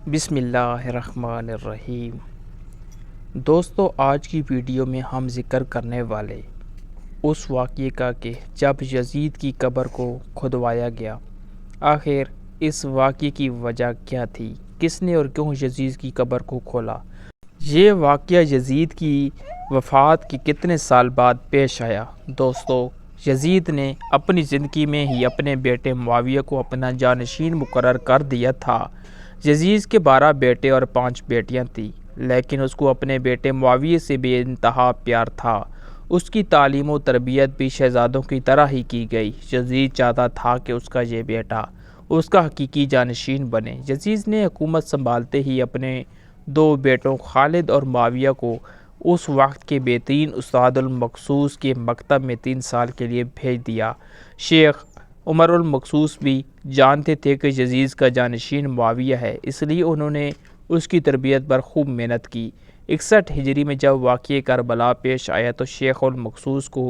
بسم اللہ الرحمن الرحیم۔ دوستو، آج کی ویڈیو میں ہم ذکر کرنے والے اس واقعے کا کہ جب یزید کی قبر کو کھدوایا گیا، آخر اس واقعے کی وجہ کیا تھی، کس نے اور کیوں یزید کی قبر کو کھولا۔ یہ واقعہ یزید کی وفات کے کتنے سال بعد پیش آیا۔ دوستو، یزید نے اپنی زندگی میں ہی اپنے بیٹے معاویہ کو اپنا جانشین مقرر کر دیا تھا۔ یزید کے 12 بیٹے اور 5 بیٹیاں تھیں، لیکن اس کو اپنے بیٹے معاویہ سے بے انتہا پیار تھا۔ اس کی تعلیم و تربیت بھی شہزادوں کی طرح ہی کی گئی۔ یزید چاہتا تھا کہ اس کا یہ بیٹا اس کا حقیقی جانشین بنے۔ یزید نے حکومت سنبھالتے ہی اپنے 2 بیٹوں خالد اور معاویہ کو اس وقت کے بہترین استاد المقصوص کے مکتب میں 3 سال کے لیے بھیج دیا۔ شیخ عمر المقصوص بھی جانتے تھے کہ یزید کا جانشین معاویہ ہے، اس لیے انہوں نے اس کی تربیت پر خوب محنت کی۔ 61 ہجری میں جب واقعہ کربلا پیش آیا تو شیخ المقصوص کو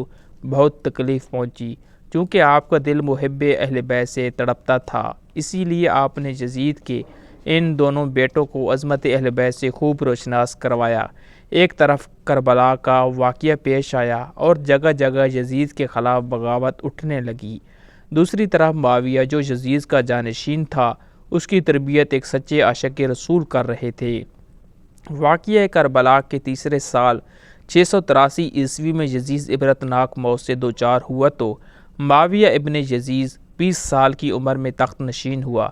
بہت تکلیف پہنچی، چونکہ آپ کا دل محب اہل بیت سے تڑپتا تھا۔ اسی لیے آپ نے یزید کے ان دونوں بیٹوں کو عظمت اہل بیت سے خوب روشناس کروایا۔ ایک طرف کربلا کا واقعہ پیش آیا اور جگہ جگہ یزید کے خلاف بغاوت اٹھنے لگی۔ دوسری طرف معاویہ، جو یزید کا جانشین تھا، اس کی تربیت ایک سچے عاشق رسول کر رہے تھے۔ واقعہ کربلا کے تیسرے سال 683 عیسوی میں یزید عبرتناک موت سے دوچار ہوا تو معاویہ ابن یزید 20 سال کی عمر میں تخت نشین ہوا۔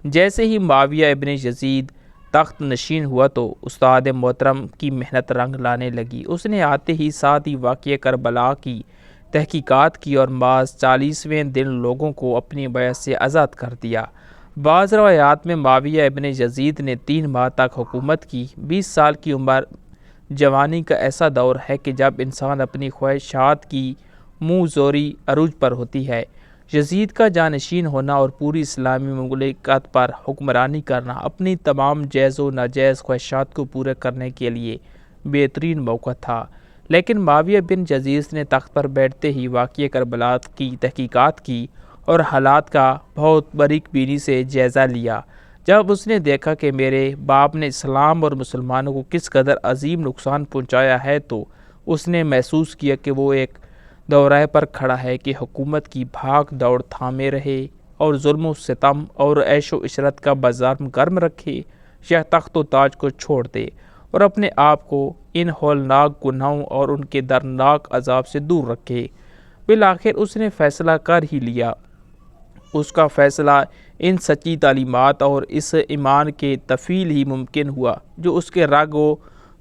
جیسے ہی معاویہ ابن یزید تخت نشین ہوا تو استاد محترم کی محنت رنگ لانے لگی۔ اس نے آتے ہی ساتھ ہی واقعہ کربلا کی تحقیقات کی اور محض 40ویں دن لوگوں کو اپنی بیعت سے آزاد کر دیا۔ بعض روایات میں معاویہ ابن یزید نے 3 ماہ تک حکومت کی۔ 20 سال کی عمر جوانی کا ایسا دور ہے کہ جب انسان اپنی خواہشات کی منہ زوری عروج پر ہوتی ہے۔ یزید کا جانشین ہونا اور پوری اسلامی مملکت پر حکمرانی کرنا اپنی تمام جائز و ناجائز خواہشات کو پورے کرنے کے لیے بہترین موقع تھا۔ لیکن معاویہ بن یزید نے تخت پر بیٹھتے ہی واقعہ کربلا کی تحقیقات کی اور حالات کا بہت باریک بینی سے جائزہ لیا۔ جب اس نے دیکھا کہ میرے باپ نے اسلام اور مسلمانوں کو کس قدر عظیم نقصان پہنچایا ہے تو اس نے محسوس کیا کہ وہ ایک دورہ پر کھڑا ہے کہ حکومت کی بھاگ دوڑ تھامے رہے اور ظلم و ستم اور عیش و عشرت کا بازار گرم رکھے، یا تخت و تاج کو چھوڑ دے اور اپنے آپ کو ان ہولناک گناہوں اور ان کے دردناک عذاب سے دور رکھے۔ بالآخر اس نے فیصلہ کر ہی لیا۔ اس کا فیصلہ ان سچی تعلیمات اور اس ایمان کے تفعیل ہی ممکن ہوا جو اس کے رگوں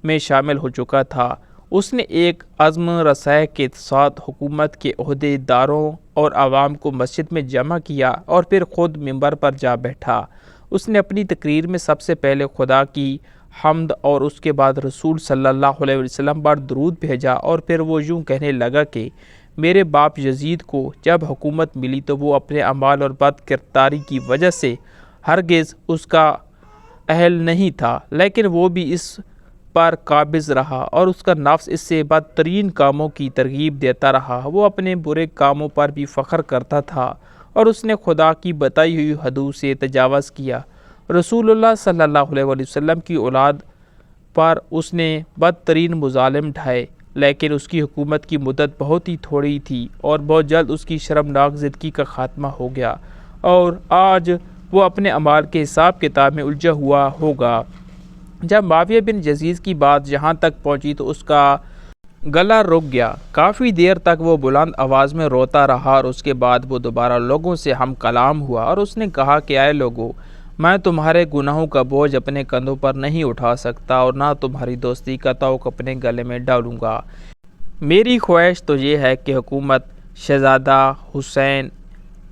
میں شامل ہو چکا تھا۔ اس نے ایک عزم رسائی کے ساتھ حکومت کے عہدے داروں اور عوام کو مسجد میں جمع کیا اور پھر خود منبر پر جا بیٹھا۔ اس نے اپنی تقریر میں سب سے پہلے خدا کی حمد اور اس کے بعد رسول صلی اللہ علیہ وسلم پر درود بھیجا، اور پھر وہ یوں کہنے لگا کہ میرے باپ یزید کو جب حکومت ملی تو وہ اپنے اعمال اور بد کرداری کی وجہ سے ہرگز اس کا اہل نہیں تھا، لیکن وہ بھی اس پر قابض رہا اور اس کا نفس اس سے بدترین کاموں کی ترغیب دیتا رہا۔ وہ اپنے برے کاموں پر بھی فخر کرتا تھا اور اس نے خدا کی بتائی ہوئی حدود سے تجاوز کیا۔ رسول اللہ صلی اللہ علیہ وسلم کی اولاد پر اس نے بدترین مظالم ڈھائے، لیکن اس کی حکومت کی مدت بہت ہی تھوڑی تھی اور بہت جلد اس کی شرمناک زندگی کا خاتمہ ہو گیا، اور آج وہ اپنے اعمال کے حساب کتاب میں الجھا ہوا ہوگا۔ جب معاویہ بن یزید کی بات یہاں تک پہنچی تو اس کا گلا رک گیا۔ کافی دیر تک وہ بلند آواز میں روتا رہا اور اس کے بعد وہ دوبارہ لوگوں سے ہم کلام ہوا اور اس نے کہا کہ اے لوگو، میں تمہارے گناہوں کا بوجھ اپنے کندھوں پر نہیں اٹھا سکتا اور نہ تمہاری دوستی کا طوق اپنے گلے میں ڈالوں گا۔ میری خواہش تو یہ ہے کہ حکومت شہزادہ حسین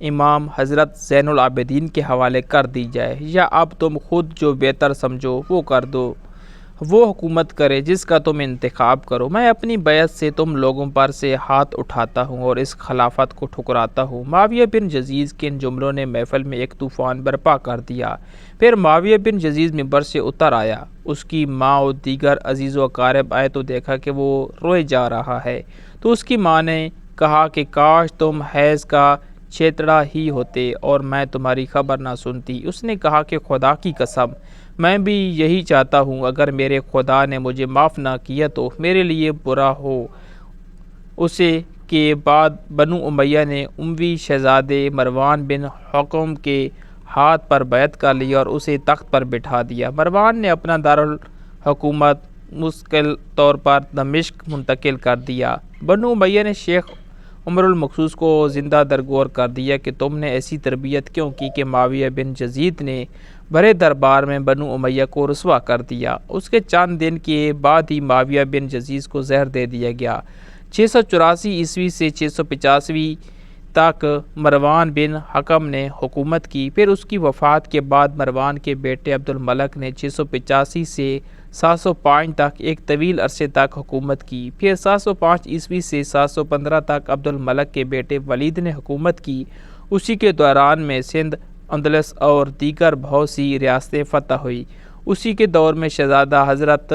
امام حضرت زین العابدین کے حوالے کر دی جائے، یا اب تم خود جو بہتر سمجھو وہ کر دو، وہ حکومت کرے جس کا تم انتخاب کرو۔ میں اپنی بیعت سے تم لوگوں پر سے ہاتھ اٹھاتا ہوں اور اس خلافت کو ٹھکراتا ہوں۔ معاویہ بن یزید کے ان جملوں نے محفل میں ایک طوفان برپا کر دیا۔ پھر معاویہ بن یزید منبر سے اتر آیا۔ اس کی ماں اور دیگر عزیز و اقارب آئے تو دیکھا کہ وہ روئے جا رہا ہے، تو اس کی ماں نے کہا کہ کاش تم حیض کا چھیتڑا ہی ہوتے اور میں تمہاری خبر نہ سنتی۔ اس نے کہا کہ خدا کی قسم میں بھی یہی چاہتا ہوں، اگر میرے خدا نے مجھے معاف نہ کیا تو میرے لیے برا ہو۔ اسے کے بعد بنو امیہ نے اموی شہزادے مروان بن حکم کے ہاتھ پر بیعت کر لی اور اسے تخت پر بٹھا دیا۔ مروان نے اپنا دارالحکومت مستقل طور پر دمشق منتقل کر دیا۔ بنو امیہ نے شیخ عمر المقصوص کو زندہ درگور کر دیا کہ تم نے ایسی تربیت کیوں کی کہ معاویہ بن یزید نے بڑے دربار میں بنو امیہ کو رسوا کر دیا۔ اس کے چند دن کے بعد ہی معاویہ بن یزید کو زہر دے دیا گیا۔ 684 عیسوی سے 685 تک مروان بن حکم نے حکومت کی۔ پھر اس کی وفات کے بعد مروان کے بیٹے عبد الملک نے 685 سے 705 تک ایک طویل عرصے تک حکومت کی۔ پھر 705 عیسوی سے 715 تک عبد الملک کے بیٹے ولید نے حکومت کی۔ اسی کے دوران میں سندھ، اندلس اور دیگر بہت سی ریاستیں فتح ہوئی۔ اسی کے دور میں شہزادہ حضرت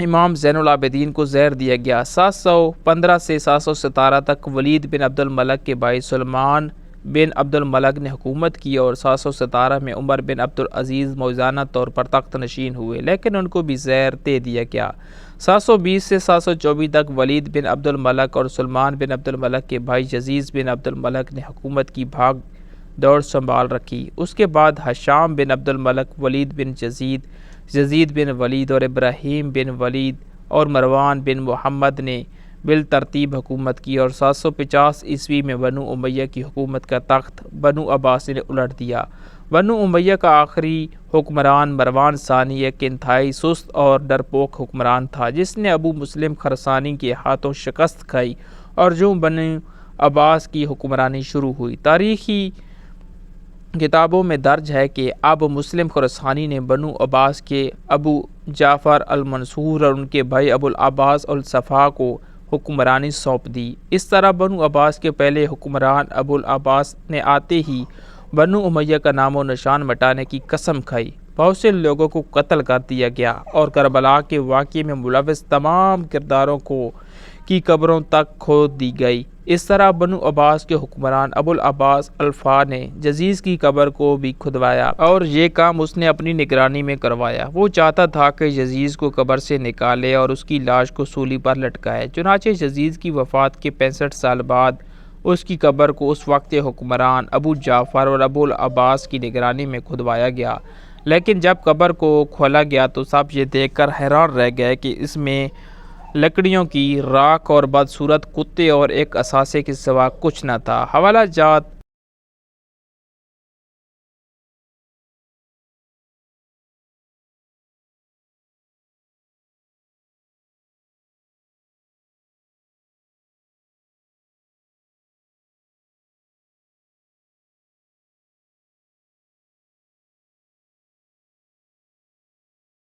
امام زین العابدین کو زہر دیا گیا۔ 715 سے 717 تک ولید بن عبد الملک کے بھائی سلمان بن عبد الملک نے حکومت کی اور 717 میں عمر بن عبد العزیز موزانہ طور پر تخت نشین ہوئے، لیکن ان کو بھی زہر دے دیا گیا۔ 720 سے 724 تک ولید بن عبد الملک اور سلمان بن عبد الملک کے بھائی یزید بن عبد الملک نے حکومت کی بھاگ دوڑ سنبھال رکھی۔ اس کے بعد ہشام بن عبد الملک، ولید بن یزید، یزید بن ولید اور ابراہیم بن ولید اور مروان بن محمد نے بالترتیب حکومت کی اور 750 عیسوی میں بنو امیہ کی حکومت کا تخت بنو عباس نے الٹ دیا۔ بنو امیہ کا آخری حکمران مروان ثانی ایک انتہائی سست اور ڈرپوک حکمران تھا، جس نے ابو مسلم خراسانی کے ہاتھوں شکست کھائی اور جو بنو عباس کی حکمرانی شروع ہوئی۔ تاریخی کتابوں میں درج ہے کہ ابو مسلم خراسانی نے بنو عباس کے ابو جعفر المنصور اور ان کے بھائی ابو العباس الصفا کو حکمرانی سونپ دی۔ اس طرح بنو عباس کے پہلے حکمران ابو العباس نے آتے ہی بنو امیہ کا نام و نشان مٹانے کی قسم کھائی۔ بہت سے لوگوں کو قتل کر دیا گیا اور کربلا کے واقعے میں ملوث تمام کرداروں کی قبروں تک کھود دی گئی۔ اس طرح بنو عباس کے حکمران ابو العباس الفا نے یزید کی قبر کو بھی کھدوایا اور یہ کام اس نے اپنی نگرانی میں کروایا۔ وہ چاہتا تھا کہ یزید کو قبر سے نکالے اور اس کی لاش کو سولی پر لٹکائے۔ چنانچہ یزید کی وفات کے 65 سال بعد اس کی قبر کو اس وقت حکمران ابو جعفر اور ابو العباس کی نگرانی میں کھدوایا گیا، لیکن جب قبر کو کھولا گیا تو سب یہ دیکھ کر حیران رہ گئے کہ اس میں لکڑیوں کی راکھ اور بدصورت کتے اور ایک اثاثے کے سوا کچھ نہ تھا۔ حوالہ جات